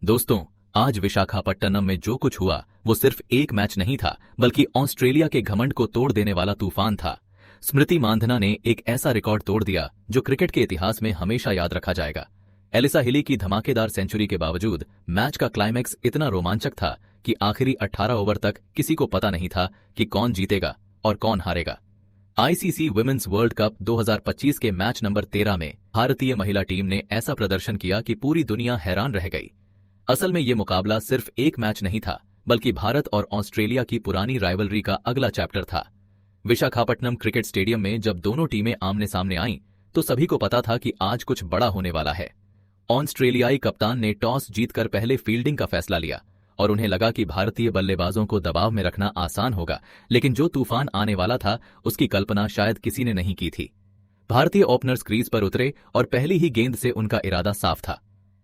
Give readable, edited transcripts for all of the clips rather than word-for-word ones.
दोस्तों, आज विशाखापट्टनम में जो कुछ हुआ वो सिर्फ एक मैच नहीं था, बल्कि ऑस्ट्रेलिया के घमंड को तोड़ देने वाला तूफान था। स्मृति मांधना ने एक ऐसा रिकॉर्ड तोड़ दिया जो क्रिकेट के इतिहास में हमेशा याद रखा जाएगा। एलिसा हिली की धमाकेदार सेंचुरी के बावजूद मैच का क्लाइमैक्स इतना रोमांचक था कि आखिरी 18 ओवर तक किसी को पता नहीं था कि कौन जीतेगा और कौन हारेगा। आईसीसी वुमेन्स वर्ल्ड कप 2025 के मैच नंबर 13 में भारतीय महिला टीम ने ऐसा प्रदर्शन किया कि पूरी दुनिया हैरान रह गई। असल में ये मुकाबला सिर्फ एक मैच नहीं था, बल्कि भारत और ऑस्ट्रेलिया की पुरानी राइवलरी का अगला चैप्टर था। विशाखापट्टनम क्रिकेट स्टेडियम में जब दोनों टीमें आमने सामने आईं, तो सभी को पता था कि आज कुछ बड़ा होने वाला है। ऑस्ट्रेलियाई कप्तान ने टॉस जीतकर पहले फील्डिंग का फैसला लिया और उन्हें लगा कि भारतीय बल्लेबाजों को दबाव में रखना आसान होगा, लेकिन जो तूफान आने वाला था उसकी कल्पना शायद किसी ने नहीं की थी। भारतीय ओपनर्स क्रीज पर उतरे और पहली ही गेंद से उनका इरादा साफ था।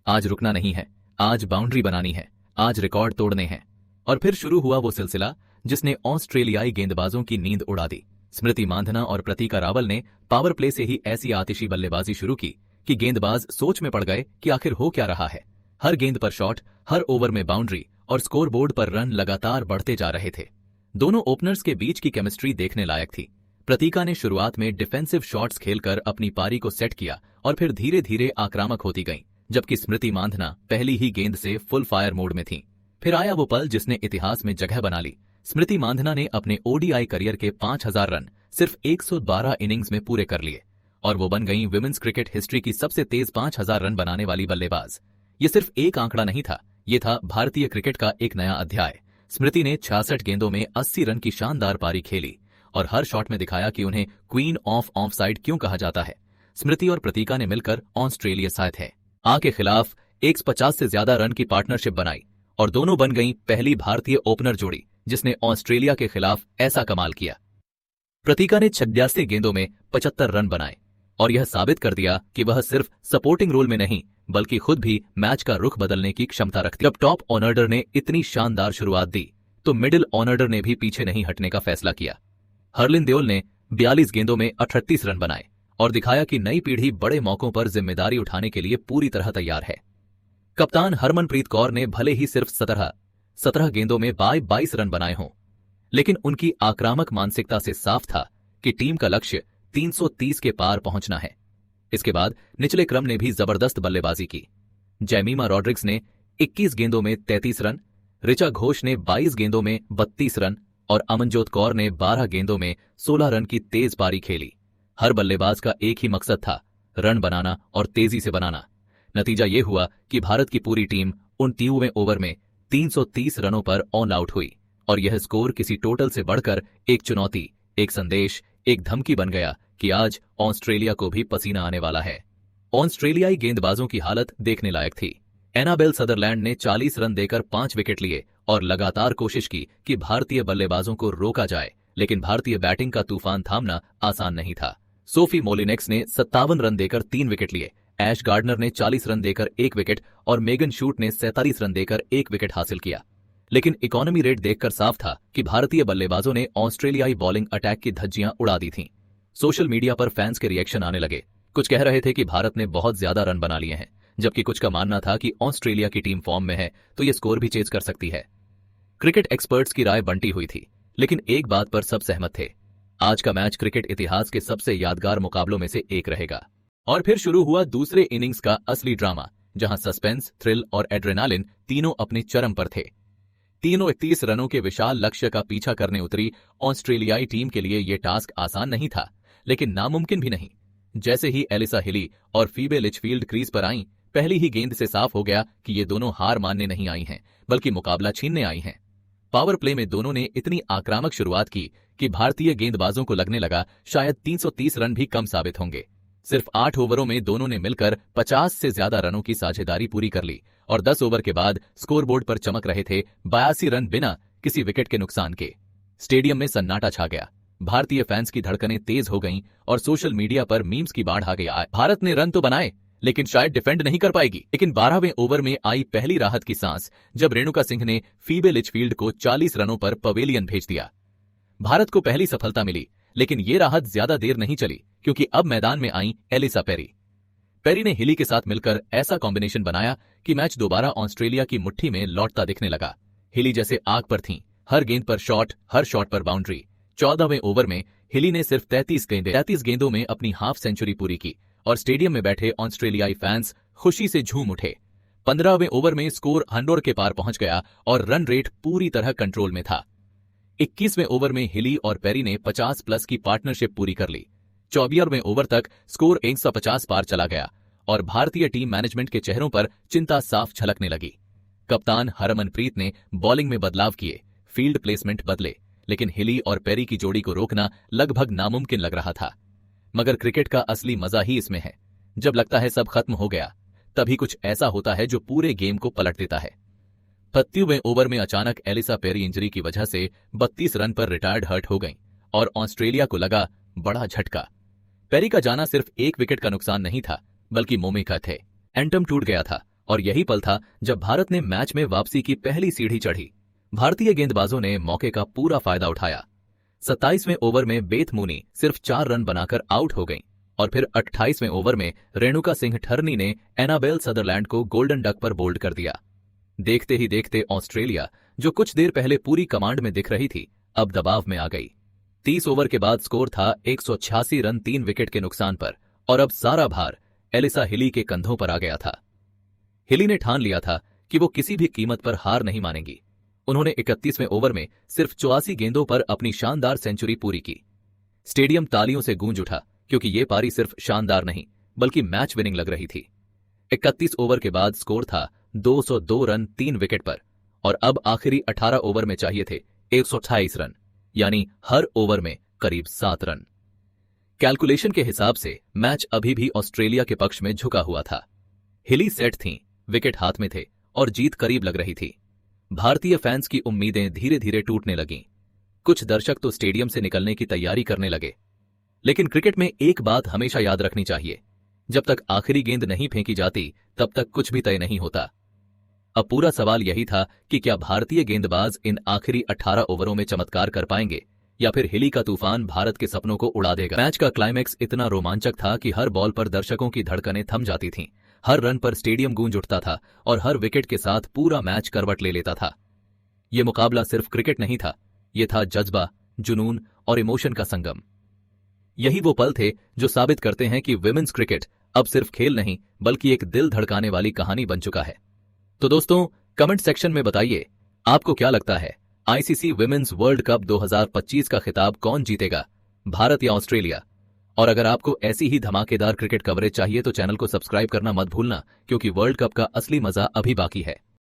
आज रुकना नहीं है, आज बाउंड्री बनानी है, आज रिकॉर्ड तोड़ने हैं। और फिर शुरू हुआ वो सिलसिला जिसने ऑस्ट्रेलियाई गेंदबाजों की नींद उड़ा दी। स्मृति मांधना और प्रतीका रावल ने पावर प्ले से ही ऐसी आतिशी बल्लेबाजी शुरू की कि गेंदबाज सोच में पड़ गए कि आखिर हो क्या रहा है। हर गेंद पर शॉट, हर ओवर में बाउंड्री और स्कोरबोर्ड पर रन लगातार बढ़ते जा रहे थे। दोनों ओपनर्स के बीच की केमिस्ट्री देखने लायक थी। प्रतीका ने शुरुआत में डिफेंसिव शॉट्स खेलकर अपनी पारी को सेट किया और फिर धीरे धीरे आक्रामक होती गईं, जबकि स्मृति मांधना पहली ही गेंद से फुल फायर मोड में थीं। फिर आया वो पल जिसने इतिहास में जगह बना ली। स्मृति मांधना ने अपने ओडीआई करियर के 5000 रन सिर्फ 112 इनिंग्स में पूरे कर लिए और वो बन गईं विमेन्स क्रिकेट हिस्ट्री की सबसे तेज 5000 रन बनाने वाली बल्लेबाज। ये सिर्फ एक आंकड़ा नहीं था, ये था भारतीय क्रिकेट का एक नया अध्याय। स्मृति ने 66 गेंदों में 80 रन की शानदार पारी खेली और हर शॉट में दिखाया कि उन्हें क्वीन ऑफ ऑफ साइड क्यों कहा जाता है। स्मृति और प्रतीका ने मिलकर ऑस्ट्रेलिया साथ है के खिलाफ 150 से ज्यादा रन की पार्टनरशिप बनाई और दोनों बन गईं पहली भारतीय ओपनर जोड़ी जिसने ऑस्ट्रेलिया के खिलाफ ऐसा कमाल किया। प्रतीका ने 86 गेंदों में 75 रन बनाए और यह साबित कर दिया कि वह सिर्फ सपोर्टिंग रोल में नहीं, बल्कि खुद भी मैच का रुख बदलने की क्षमता रखती। जब टॉप ऑनर्डर ने इतनी शानदार शुरुआत दी, तो मिडिल ऑनर्डर ने भी पीछे नहीं हटने का फैसला किया। हरलिन देओल ने 42 गेंदों में 38 रन बनाए और दिखाया कि नई पीढ़ी बड़े मौकों पर जिम्मेदारी उठाने के लिए पूरी तरह तैयार है। कप्तान हरमनप्रीत कौर ने भले ही सिर्फ 17 गेंदों में 22 रन बनाए हों, लेकिन उनकी आक्रामक मानसिकता से साफ था कि टीम का लक्ष्य 330 के पार पहुंचना है। इसके बाद निचले क्रम ने भी जबरदस्त बल्लेबाजी की। जैमीमा रॉड्रिग्स ने 21 गेंदों में 33 रन, ऋचा घोष ने 22 गेंदों में 32 रन और अमनजोत कौर ने 12 गेंदों में 16 रन की तेज पारी खेली। हर बल्लेबाज का एक ही मकसद था, रन बनाना और तेजी से बनाना। नतीजा ये हुआ कि भारत की पूरी टीम 29वें ओवर में 330 रनों पर ऑल आउट हुई और यह स्कोर किसी टोटल से बढ़कर एक चुनौती, एक संदेश, एक धमकी बन गया कि आज ऑस्ट्रेलिया को भी पसीना आने वाला है। ऑस्ट्रेलियाई गेंदबाजों की हालत देखने लायक थी। एनाबेल सदरलैंड ने 40 रन देकर 5 विकेट लिए और लगातार कोशिश की कि भारतीय बल्लेबाजों को रोका जाए, लेकिन भारतीय बैटिंग का तूफान थामना आसान नहीं था। सोफी मोलिनेक्स ने 57 रन देकर 3 विकेट लिए, ऐश गार्डनर ने 40 रन देकर 1 विकेट और मेगन शूट ने 47 रन देकर 1 विकेट हासिल किया। लेकिन इकोनॉमी रेट देखकर साफ था कि भारतीय बल्लेबाजों ने ऑस्ट्रेलियाई बॉलिंग अटैक की धज्जियां उड़ा दी थीं। सोशल मीडिया पर फैंस के रिएक्शन आने लगे। कुछ कह रहे थे कि भारत ने बहुत ज्यादा रन बना लिए हैं, जबकि कुछ का मानना था कि ऑस्ट्रेलिया की टीम फॉर्म में है तो ये स्कोर भी चेज कर सकती है। क्रिकेट एक्सपर्ट्स की राय बंटी हुई थी, लेकिन एक बात पर सब सहमत थे, आज का मैच क्रिकेट इतिहास के सबसे यादगार मुकाबलों में से एक रहेगा। और फिर शुरू हुआ दूसरे इनिंग्स का असली ड्रामा, जहां सस्पेंस, थ्रिल और एड्रेनालिन तीनों अपने चरम पर थे। तीनों 31 रनों के विशाल लक्ष्य का पीछा करने उतरी ऑस्ट्रेलियाई टीम के लिए यह टास्क आसान नहीं था, लेकिन नामुमकिन भी नहीं। जैसे ही एलिसा हिली और फीबे लिचफील्ड क्रीज पर आईं, पहली ही गेंद से साफ हो गया कि ये दोनों हार मानने नहीं आई हैं, बल्कि मुकाबला छीनने आई हैं। पावर प्ले में दोनों ने इतनी आक्रामक शुरुआत की कि भारतीय गेंदबाजों को लगने लगा शायद 330 रन भी कम साबित होंगे। सिर्फ 8 ओवरों में दोनों ने मिलकर 50 से ज्यादा रनों की साझेदारी पूरी कर ली और 10 ओवर के बाद स्कोरबोर्ड पर चमक रहे थे 82 रन बिना किसी विकेट के नुकसान के। स्टेडियम में सन्नाटा छा गया, भारतीय फैंस की धड़कनें तेज हो गईं और सोशल मीडिया पर मीम्स की बाढ़ आ गई। भारत ने रन तो बनाए, लेकिन शायद डिफेंड नहीं कर पाएगी। लेकिन 12वें ओवर में आई पहली राहत की सांस जब रेणुका सिंह ने फीबे लिचफील्ड को 40 रनों पर पवेलियन भेज दिया। भारत को पहली सफलता मिली, लेकिन ये राहत ज्यादा देर नहीं चली, क्योंकि अब मैदान में आई एलिसा पेरी। पेरी ने हिली के साथ मिलकर ऐसा कॉम्बिनेशन बनाया कि मैच दोबारा ऑस्ट्रेलिया की मुट्ठी में लौटता दिखने लगा। हिली जैसे आग पर थीं, हर गेंद पर शॉट, हर शॉट पर बाउंड्री। 14वें ओवर में हिली ने सिर्फ 33 गेंदों में अपनी हाफ सेंचुरी पूरी की और स्टेडियम में बैठे ऑस्ट्रेलियाई फैंस खुशी से झूम उठे। 15वें ओवर में स्कोर 100 के पार पहुंच गया और रन रेट पूरी तरह कंट्रोल में था। 21वें ओवर में हिली और पेरी ने 50+ की पार्टनरशिप पूरी कर ली। 24वें ओवर तक स्कोर 150 पार चला गया और भारतीय टीम मैनेजमेंट के चेहरों पर चिंता साफ झलकने लगी। कप्तान हरमनप्रीत ने बॉलिंग में बदलाव किए, फील्ड प्लेसमेंट बदले, लेकिन हिली और पेरी की जोड़ी को रोकना लगभग नामुमकिन लग रहा था। मगर क्रिकेट का असली मजा ही इसमें है, जब लगता है सब खत्म हो गया, तभी कुछ ऐसा होता है जो पूरे गेम को पलट देता है। 30वें ओवर में अचानक एलिसा पेरी इंजरी की वजह से 32 रन पर रिटायर्ड हर्ट हो गईं और ऑस्ट्रेलिया को लगा बड़ा झटका। पेरी का जाना सिर्फ एक विकेट का नुकसान नहीं था, बल्कि मोमी का थे। एंटम टूट गया था और यही पल था जब भारत ने मैच में वापसी की पहली सीढ़ी चढ़ी। भारतीय गेंदबाजों ने मौके का पूरा फायदा उठाया। 27वें ओवर में बेथ मूनी सिर्फ 4 रन बनाकर आउट हो गईं और फिर 28वें ओवर में रेणुका सिंह ठर्नी ने एनाबेल सदरलैंड को गोल्डन डक पर बोल्ड कर दिया। देखते ही देखते ऑस्ट्रेलिया, जो कुछ देर पहले पूरी कमांड में दिख रही थी, अब दबाव में आ गई। 30 ओवर के बाद स्कोर था 186 रन 3 विकेट के नुकसान पर और अब सारा भार एलिसा हिली के कंधों पर आ गया था। हिली ने ठान लिया था कि वो किसी भी कीमत पर हार नहीं मानेंगी। उन्होंने 31वें ओवर में सिर्फ 84 गेंदों पर अपनी शानदार सेंचुरी पूरी की। स्टेडियम तालियों से गूंज उठा, क्योंकि ये पारी सिर्फ शानदार नहीं बल्कि मैच विनिंग लग रही थी। 31 ओवर के बाद स्कोर था 202 रन 3 विकेट पर और अब आखिरी 18 ओवर में चाहिए थे 128 रन, यानी हर ओवर में करीब 7 रन। कैलकुलेशन के हिसाब से मैच अभी भी ऑस्ट्रेलिया के पक्ष में झुका हुआ था। हिली सेट थीं, विकेट हाथ में थे और जीत करीब लग रही थी। भारतीय फैंस की उम्मीदें धीरे धीरे टूटने लगीं। कुछ दर्शक तो स्टेडियम से निकलने की तैयारी करने लगे। लेकिन क्रिकेट में एक बात हमेशा याद रखनी चाहिए, जब तक आखिरी गेंद नहीं फेंकी जाती तब तक कुछ भी तय नहीं होता। अब पूरा सवाल यही था कि क्या भारतीय गेंदबाज इन आखिरी 18 ओवरों में चमत्कार कर पाएंगे या फिर हिली का तूफान भारत के सपनों को उड़ा देगा। मैच का क्लाइमैक्स इतना रोमांचक था कि हर बॉल पर दर्शकों की धड़कनें थम जाती थीं, हर रन पर स्टेडियम गूंज उठता था और हर विकेट के साथ पूरा मैच करवट ले लेता था। यह मुकाबला सिर्फ क्रिकेट नहीं था, यह था जज्बा, जुनून और इमोशन का संगम। यही वो पल थे जो साबित करते हैं कि विमेंस क्रिकेट अब सिर्फ खेल नहीं बल्कि एक दिल धड़काने वाली कहानी बन चुका है। तो दोस्तों, कमेंट सेक्शन में बताइए, आपको क्या लगता है, आईसीसी विमेंस वर्ल्ड कप 2025 का खिताब कौन जीतेगा, भारत या ऑस्ट्रेलिया? और अगर आपको ऐसी ही धमाकेदार क्रिकेट कवरेज चाहिए तो चैनल को सब्सक्राइब करना मत भूलना, क्योंकि वर्ल्ड कप का असली मजा अभी बाकी है।